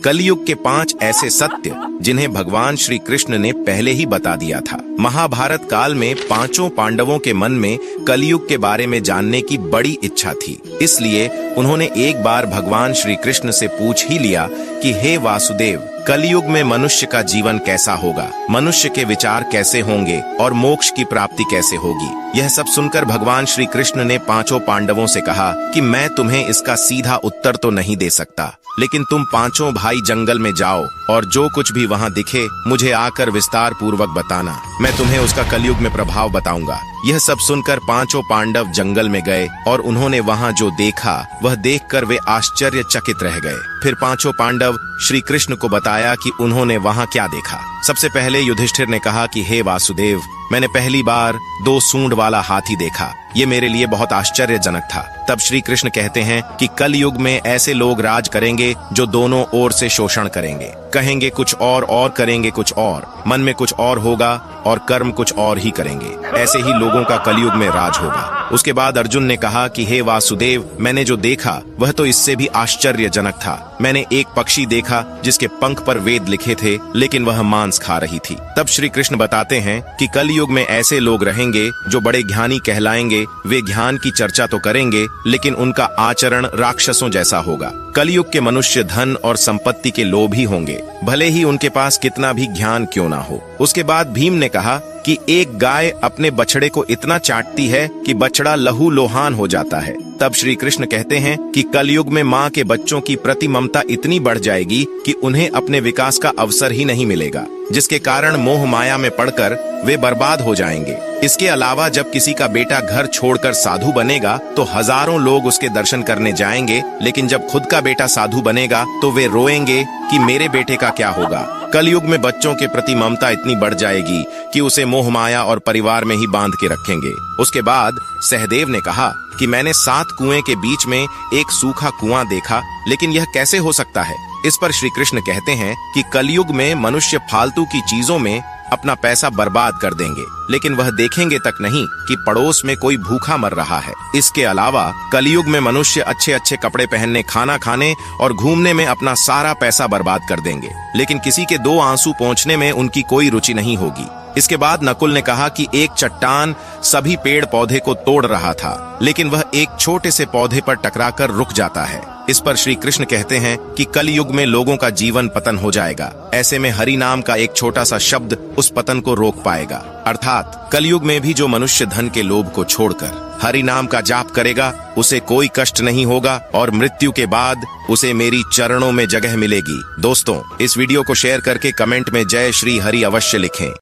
कलयुग के 5 ऐसे सत्य जिन्हें भगवान श्री कृष्ण ने पहले ही बता दिया था। महाभारत काल में पांचों पांडवों के मन में कलयुग के बारे में जानने की बड़ी इच्छा थी, इसलिए उन्होंने एक बार भगवान श्री कृष्ण से पूछ ही लिया कि हे वासुदेव, कलयुग में मनुष्य का जीवन कैसा होगा, मनुष्य के विचार कैसे होंगे और मोक्ष की प्राप्ति कैसे होगी। यह सब सुनकर भगवान श्री कृष्ण ने पांचों पांडवों से कहा कि मैं तुम्हें इसका सीधा उत्तर तो नहीं दे सकता, लेकिन तुम पांचों भाई जंगल में जाओ और जो कुछ भी वहां दिखे मुझे आकर विस्तार पूर्वक बताना, मैं तुम्हें उसका कलयुग में प्रभाव बताऊंगा। यह सब सुनकर पांचों पांडव जंगल में गए और उन्होंने वहां जो देखा वह देखकर वे आश्चर्यचकित रह गए। फिर पांचों पांडव श्री कृष्ण को बताया कि उन्होंने वहां क्या देखा। सबसे पहले युधिष्ठिर ने कहा कि हे वासुदेव, मैंने पहली बार 2 सूंड वाला हाथी देखा, ये मेरे लिए बहुत आश्चर्यजनक था। तब श्री कृष्ण कहते हैं कि कल युग में ऐसे लोग राज करेंगे जो दोनों ओर से शोषण करेंगे, कहेंगे कुछ और करेंगे कुछ और, मन में कुछ और होगा और कर्म कुछ और ही करेंगे। ऐसे ही लोगों का कलयुग में राज होगा। उसके बाद अर्जुन ने कहा कि हे वासुदेव, मैंने जो देखा वह तो इससे भी आश्चर्यजनक था। मैंने एक पक्षी देखा जिसके पंख पर वेद लिखे थे, लेकिन वह मांस खा रही थी। तब श्री कृष्ण बताते हैं कि कलयुग में ऐसे लोग रहेंगे जो बड़े ज्ञानी कहलाएंगे, वे ज्ञान की चर्चा तो करेंगे लेकिन उनका आचरण राक्षसों जैसा होगा। कलयुग के मनुष्य धन और संपत्ति के लोभी होंगे, भले ही उनके पास कितना भी ज्ञान क्यों ना हो। उसके बाद भीम ने कहा कि एक गाय अपने बछड़े को इतना चाटती है कि बछड़ा लहू लोहान हो जाता है। तब श्री कृष्ण कहते हैं कि कलयुग में माँ के बच्चों की प्रति ममता इतनी बढ़ जाएगी कि उन्हें अपने विकास का अवसर ही नहीं मिलेगा, जिसके कारण मोह माया में पड़कर वे बर्बाद हो जाएंगे। इसके अलावा जब किसी का बेटा घर छोड़कर साधु बनेगा तो हजारों लोग उसके दर्शन करने जाएंगे, लेकिन जब खुद का बेटा साधु बनेगा तो वे रोएंगे कि मेरे बेटे का क्या होगा। कलयुग में बच्चों के प्रति ममता इतनी बढ़ जाएगी कि उसे मोह माया और परिवार में ही बांध के रखेंगे। उसके बाद सहदेव ने कहा कि मैंने 7 कुएं के बीच में एक सूखा कुआं देखा, लेकिन यह कैसे हो सकता है। इस पर श्री कृष्ण कहते हैं कि कलयुग में मनुष्य फालतू की चीजों में अपना पैसा बर्बाद कर देंगे, लेकिन वह देखेंगे तक नहीं कि पड़ोस में कोई भूखा मर रहा है। इसके अलावा कलयुग में मनुष्य अच्छे अच्छे कपड़े पहनने, खाना खाने और घूमने में अपना सारा पैसा बर्बाद कर देंगे, लेकिन किसी के 2 आंसू पोंछने में उनकी कोई रुचि नहीं होगी। इसके बाद नकुल ने कहा कि एक चट्टान सभी पेड़ पौधे को तोड़ रहा था, लेकिन वह एक छोटे से पौधे पर टकराकर रुक जाता है। इस पर श्री कृष्ण कहते हैं कि कल युग में लोगों का जीवन पतन हो जाएगा। ऐसे में हरि नाम का एक छोटा सा शब्द उस पतन को रोक पाएगा। अर्थात कलयुग में भी जो मनुष्य धन के लोभ को छोड़कर हरि नाम का जाप करेगा उसे कोई कष्ट नहीं होगा और मृत्यु के बाद उसे मेरी चरणों में जगह मिलेगी। दोस्तों, इस वीडियो को शेयर करके कमेंट में जय श्री हरि अवश्य लिखें।